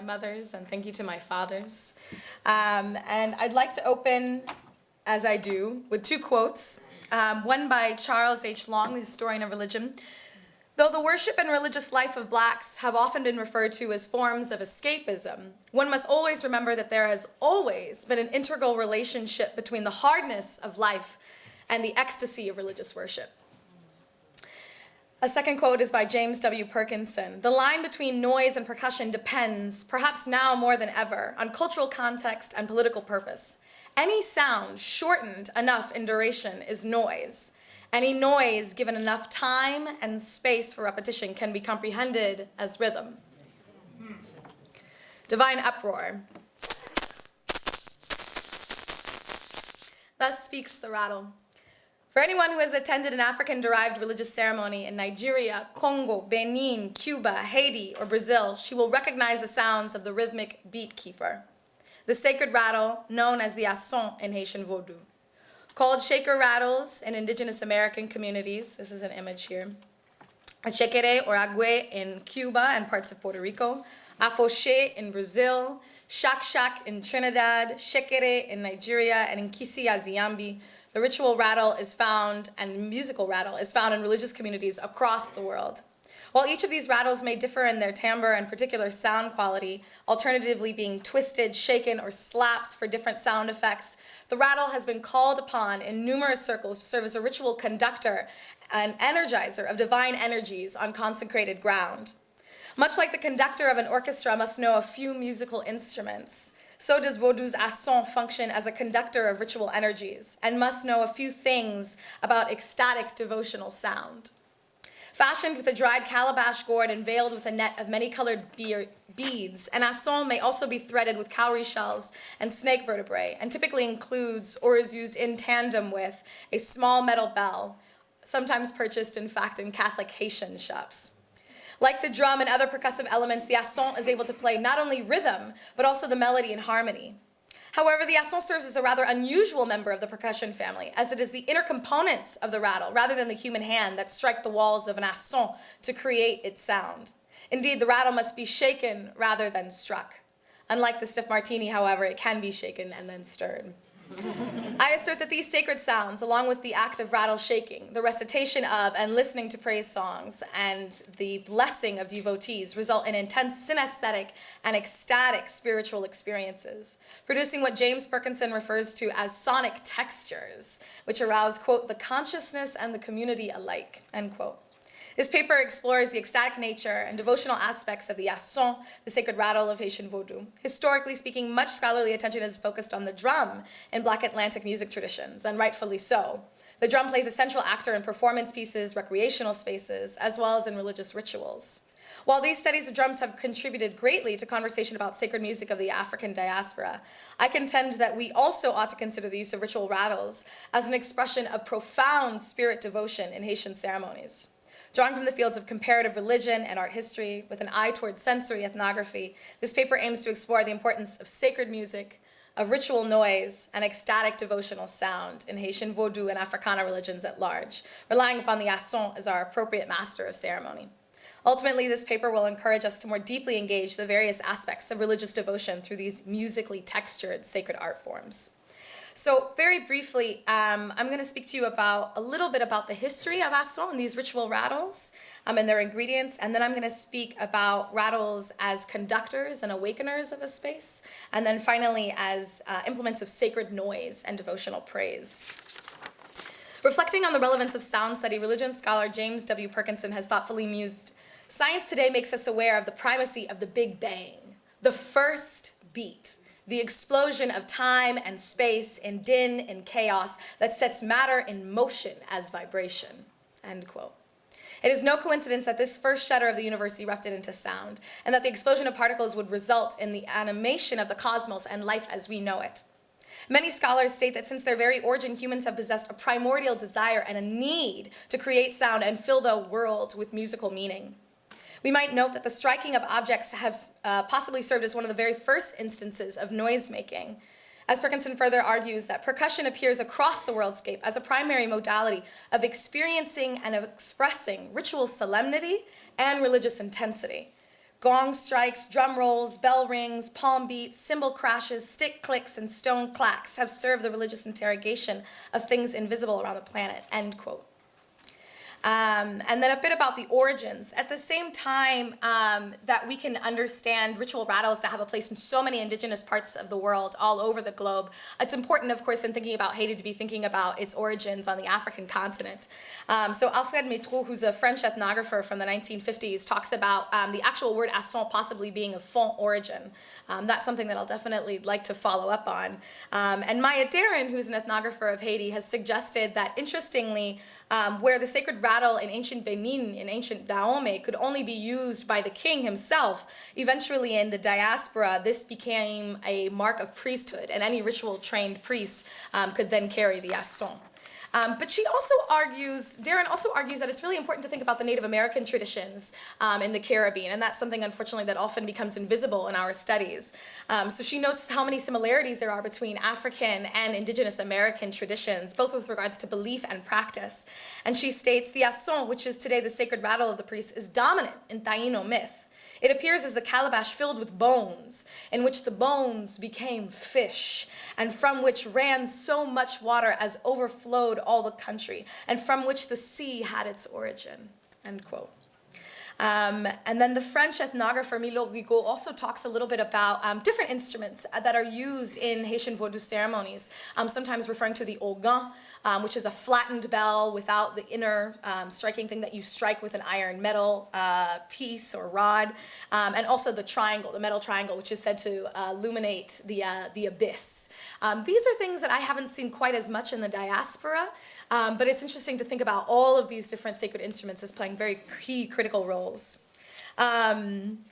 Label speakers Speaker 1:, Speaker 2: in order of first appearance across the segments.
Speaker 1: mothers, and thank you to my fathers. And I'd like to open, as I do, with two quotes. One by Charles H. Long, the historian of religion. Though the worship and religious life of blacks have often been referred to as forms of escapism, one must always remember that there has always been an integral relationship between the hardness of life and the ecstasy of religious worship. A second quote is by James W. Perkinson. The line between noise and percussion depends, perhaps now more than ever, on cultural context and political purpose. Any sound shortened enough in duration is noise. Any noise given enough time and space for repetition can be comprehended as rhythm. Divine uproar. Thus speaks the rattle. For anyone who has attended an African-derived religious ceremony in Nigeria, Congo, Benin, Cuba, Haiti, or Brazil, she will recognize the sounds of the rhythmic beat keeper, the sacred rattle known as the Ason in Haitian Vodou. Called shaker rattles in indigenous American communities, this is an image here, a chekere or agüe in Cuba and parts of Puerto Rico, afoché in Brazil, shak in Trinidad, shekere in Nigeria, and in Kisi Aziambi. The ritual rattle is found, and musical rattle is found in religious communities across the world. While each of these rattles may differ in their timbre and particular sound quality, alternatively being twisted, shaken, or slapped for different sound effects, the rattle has been called upon in numerous circles to serve as a ritual conductor and energizer of divine energies on consecrated ground. Much like the conductor of an orchestra must know a few musical instruments, so does Vodou's Ason function as a conductor of ritual energies and must know a few things about ecstatic devotional sound. Fashioned with a dried calabash gourd and veiled with a net of many-colored beads, an Ason may also be threaded with cowrie shells and snake vertebrae, and typically includes or is used in tandem with a small metal bell, sometimes purchased, in fact, in Catholic Haitian shops. Like the drum and other percussive elements, the Ason is able to play not only rhythm, but also the melody and harmony. However, the Ason serves as a rather unusual member of the percussion family, as it is the inner components of the rattle, rather than the human hand, that strike the walls of an Ason to create its sound. Indeed, the rattle must be shaken rather than struck. Unlike the stiff martini, however, it can be shaken and then stirred. I assert that these sacred sounds, along with the act of rattle shaking, the recitation of and listening to praise songs, and the blessing of devotees, result in intense synesthetic and ecstatic spiritual experiences, producing what James Perkinson refers to as sonic textures, which arouse, quote, the consciousness and the community alike, end quote. This paper explores the ecstatic nature and devotional aspects of the Ason, the sacred rattle of Haitian Vodou. Historically speaking, much scholarly attention is focused on the drum in Black Atlantic music traditions, and rightfully so. The drum plays a central actor in performance pieces, recreational spaces, as well as in religious rituals. While these studies of drums have contributed greatly to conversation about sacred music of the African diaspora, I contend that we also ought to consider the use of ritual rattles as an expression of profound spirit devotion in Haitian ceremonies. Drawing from the fields of comparative religion and art history with an eye toward sensory ethnography, this paper aims to explore the importance of sacred music, of ritual noise, and ecstatic devotional sound in Haitian Vodou and Africana religions at large, relying upon the Ason as our appropriate master of ceremony. Ultimately, this paper will encourage us to more deeply engage the various aspects of religious devotion through these musically textured sacred art forms. So very briefly, I'm going to speak to you about a little bit about the history of Ason and these ritual rattles and their ingredients, and then I'm going to speak about rattles as conductors and awakeners of a space, and then finally as implements of sacred noise and devotional praise. Reflecting on the relevance of sound study, religion scholar James W. Perkinson has thoughtfully mused, science today makes us aware of the primacy of the Big Bang, the first beat, the explosion of time and space in din and chaos that sets matter in motion as vibration, end quote. It is no coincidence that this first shudder of the universe erupted into sound, and that the explosion of particles would result in the animation of the cosmos and life as we know it. Many scholars state that since their very origin, humans have possessed a primordial desire and a need to create sound and fill the world with musical meaning. We might note that the striking of objects has possibly served as one of the very first instances of noise-making. As Perkinson further argues that percussion appears across the worldscape as a primary modality of experiencing and of expressing ritual solemnity and religious intensity. Gong strikes, drum rolls, bell rings, palm beats, cymbal crashes, stick clicks, and stone clacks have served the religious interrogation of things invisible around the planet, end quote. And then a bit about the origins. At the same time that we can understand ritual rattles to have a place in so many indigenous parts of the world all over the globe, it's important, of course, in thinking about Haiti to be thinking about its origins on the African continent. So Alfred Métraux, who's a French ethnographer from the 1950s, talks about the actual word Ason possibly being of Fon origin. That's something that I'll definitely like to follow up on. And Maya Darren, who's an ethnographer of Haiti, has suggested that, interestingly, where the sacred rattle in ancient Benin, in ancient Dahomey, could only be used by the king himself, eventually in the diaspora, this became a mark of priesthood, and any ritual-trained priest could then carry the Ason. But she also argues, Darren also argues that it's really important to think about the Native American traditions in the Caribbean, and that's something, unfortunately, that often becomes invisible in our studies. So she notes how many similarities there are between African and indigenous American traditions, both with regards to belief and practice. And she states, the Ason, which is today the sacred rattle of the priest, is dominant in Taino myth. It appears as the calabash filled with bones, in which the bones became fish, and from which ran so much water as overflowed all the country, and from which the sea had its origin, end quote. And then the French ethnographer Milo Rigaud also talks a little bit about different instruments that are used in Haitian Vodou ceremonies, sometimes referring to the organ, which is a flattened bell without the inner striking thing that you strike with an iron metal piece or rod, and also the triangle, the metal triangle, which is said to illuminate the abyss. These are things that I haven't seen quite as much in the diaspora, but it's interesting to think about all of these different sacred instruments as playing very key critical roles. I'm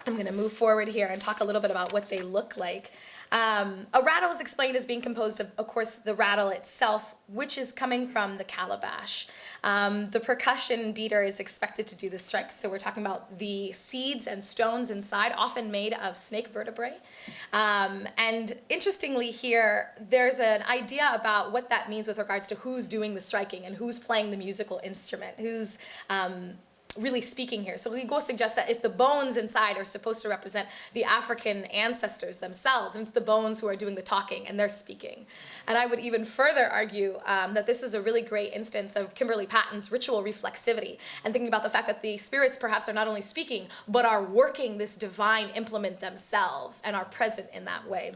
Speaker 1: going to move forward here and talk a little bit about what they look like. A rattle is explained as being composed of course, the rattle itself, which is coming from the calabash. The percussion beater is expected to do the strikes, so we're talking about the seeds and stones inside, often made of snake vertebrae. And interestingly here, there's an idea about what that means with regards to who's doing the striking and who's playing the musical instrument, who's really speaking here. So Rigaud suggests that if the bones inside are supposed to represent the African ancestors themselves, and it's the bones who are doing the talking and they're speaking. And I would even further argue that this is a really great instance of Kimberly Patton's ritual reflexivity, and thinking about the fact that the spirits perhaps are not only speaking, but are working this divine implement themselves and are present in that way.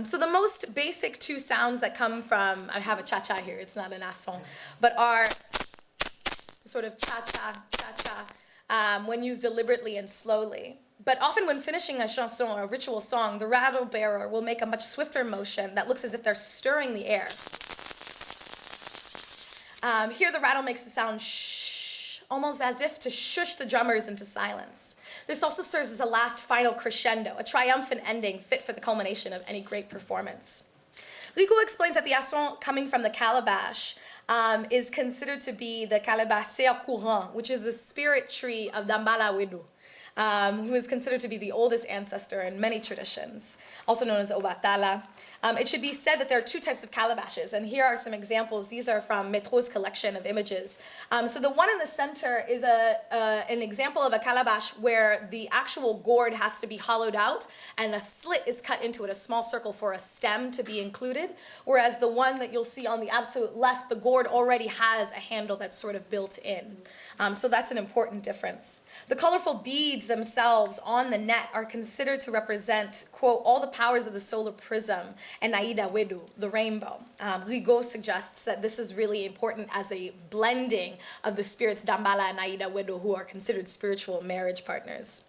Speaker 1: So the most basic two sounds that come from, I have a tcha tcha here, it's not an Ason, but are sort of tcha tcha, tcha tcha, when used deliberately and slowly. But often when finishing a chanson or a ritual song, the rattle bearer will make a much swifter motion that looks as if they're stirring the air. Here the rattle makes the sound shh, almost as if to shush the drummers into silence. This also serves as a last final crescendo, a triumphant ending fit for the culmination of any great performance. Rigaud explains that the Ason coming from the calabash is considered to be the calabacea courant, which is the spirit tree of Dambala Wedu, who is considered to be the oldest ancestor in many traditions, also known as Obatala. It should be said that there are two types of calabashes, and here are some examples. These are from Métraux's collection of images. So the one in the center is an example of a calabash where the actual gourd has to be hollowed out and a slit is cut into it, a small circle for a stem to be included, whereas the one that you'll see on the absolute left, the gourd already has a handle that's sort of built in. So that's an important difference. The colorful beads themselves on the net are considered to represent, quote, all the powers of the solar prism and Naida Wedu, the rainbow. Rigaud suggests that this is really important as a blending of the spirits Dambala and Naida Wedu, who are considered spiritual marriage partners.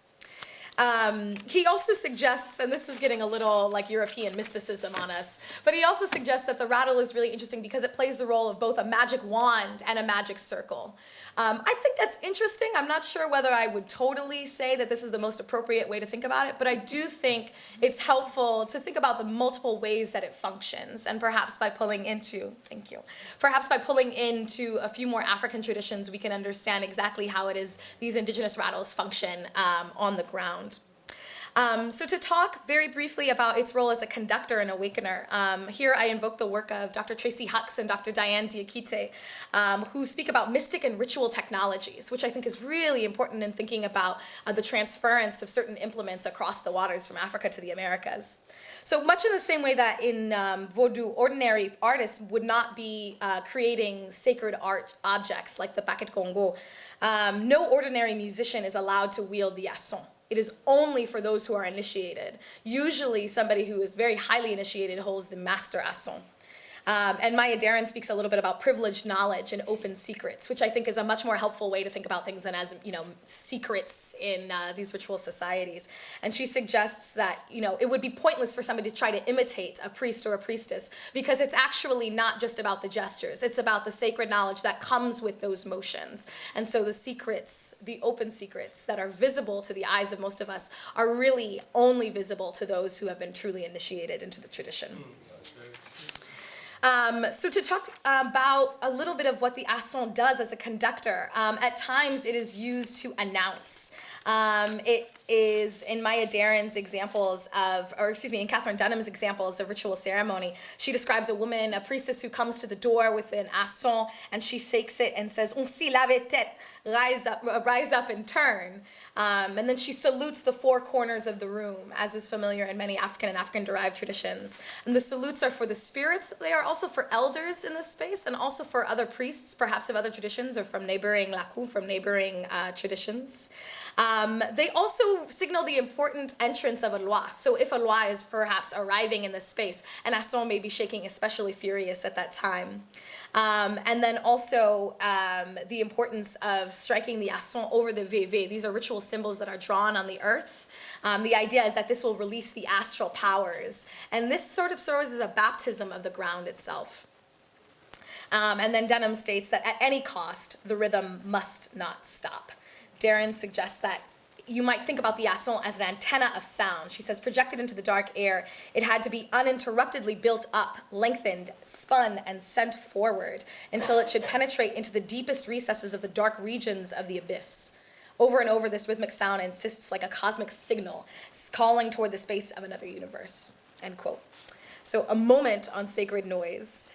Speaker 1: He also suggests, and this is getting a little like European mysticism on us, but he also suggests that the rattle is really interesting because it plays the role of both a magic wand and a magic circle. I think that's interesting. I'm not sure whether I would totally say that this is the most appropriate way to think about it, but I do think it's helpful to think about the multiple ways that it functions, and perhaps by pulling into, perhaps by pulling into a few more African traditions, we can understand exactly how it is these indigenous rattles function on the ground. So to talk very briefly about its role as a conductor and awakener, here I invoke the work of Dr. Tracy Hucks and Dr. Diane Diakite, who speak about mystic and ritual technologies, which I think is really important in thinking about the transference of certain implements across the waters from Africa to the Americas. So much in the same way that in Vodou, ordinary artists would not be creating sacred art objects like the Paquet Congo, no ordinary musician is allowed to wield the Ason. It is only for those who are initiated. Usually somebody who is very highly initiated holds the master Ason. And Maya Deren speaks a little bit about privileged knowledge and open secrets, which I think is a much more helpful way to think about things than as, secrets in these ritual societies. And she suggests that, it would be pointless for somebody to try to imitate a priest or a priestess because it's actually not just about the gestures. It's about the sacred knowledge that comes with those motions. And so the secrets, the open secrets that are visible to the eyes of most of us are really only visible to those who have been truly initiated into the tradition. So to talk about a little bit of what the Ason does as a conductor, at times it is used to announce. It is in Maya Deren's examples in Catherine Dunham's examples of ritual ceremony, she describes a woman, a priestess who comes to the door with an Ason and she shakes it and says, "On s'y lave tête," rise up and turn. And then she salutes the four corners of the room, as is familiar in many African and African-derived traditions. And the salutes are for the spirits. They are also for elders in this space and also for other priests, perhaps of other traditions or from neighboring laku, from neighboring traditions. They also signal the important entrance of a loi. So if a loi is perhaps arriving in this space, an Ason may be shaking especially furious at that time. And then also the importance of striking the Ason over the veve. These are ritual symbols that are drawn on the earth. The idea is that this will release the astral powers. And this sort of serves as a baptism of the ground itself. And then Dunham states that at any cost, the rhythm must not stop. Deren suggests that you might think about the Ason as an antenna of sound. She says, projected into the dark air, it had to be uninterruptedly built up, lengthened, spun, and sent forward until it should penetrate into the deepest recesses of the dark regions of the abyss. Over and over, this rhythmic sound insists like a cosmic signal, calling toward the space of another universe, end quote. So a moment on sacred noise.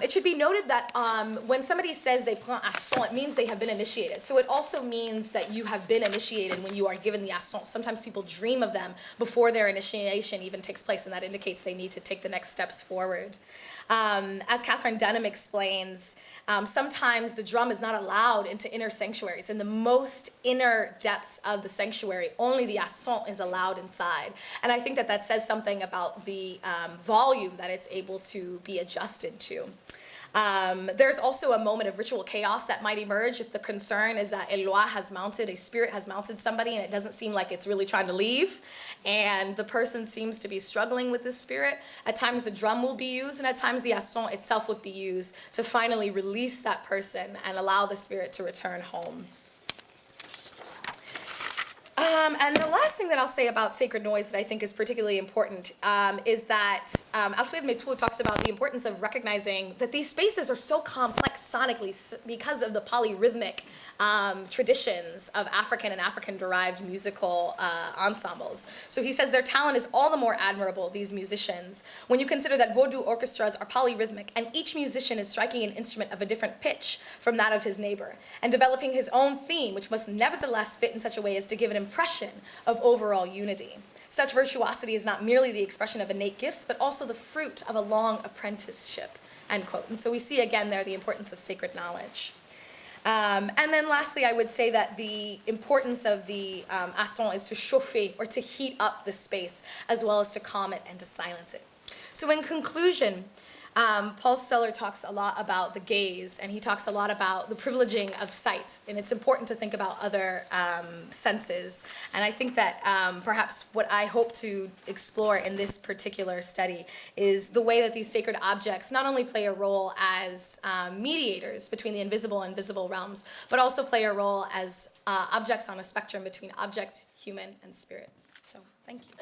Speaker 1: It should be noted that when somebody says they prend Ason, it means they have been initiated. So it also means that you have been initiated when you are given the Ason. Sometimes people dream of them before their initiation even takes place, and that indicates they need to take the next steps forward. As Catherine Dunham explains, sometimes the drum is not allowed into inner sanctuaries. In the most inner depths of the sanctuary, only the Ason is allowed inside. And I think that that says something about the volume that it's able to be adjusted to. There's also a moment of ritual chaos that might emerge if the concern is that a spirit has mounted somebody and it doesn't seem like it's really trying to leave, and the person seems to be struggling with this spirit. At times the drum will be used, and at times the Ason itself would be used to finally release that person and allow the spirit to return home. And the last thing that I'll say about sacred noise that I think is particularly important is that Alfred Métoux talks about the importance of recognizing that these spaces are so complex sonically because of the polyrhythmic traditions of African and African-derived musical ensembles. So he says their talent is all the more admirable, these musicians, when you consider that Vodou orchestras are polyrhythmic and each musician is striking an instrument of a different pitch from that of his neighbor and developing his own theme, which must nevertheless fit in such a way as to give an impression of overall unity. Such virtuosity is not merely the expression of innate gifts, but also the fruit of a long apprenticeship, end quote. And so we see again there the importance of sacred knowledge. And then lastly, I would say that the importance of the Ason is to chauffer, or to heat up the space, as well as to calm it and to silence it. So in conclusion, Paul Stoller talks a lot about the gaze, and he talks a lot about the privileging of sight, and it's important to think about other senses. And I think that perhaps what I hope to explore in this particular study is the way that these sacred objects not only play a role as mediators between the invisible and visible realms, but also play a role as objects on a spectrum between object, human, and spirit. So, thank you.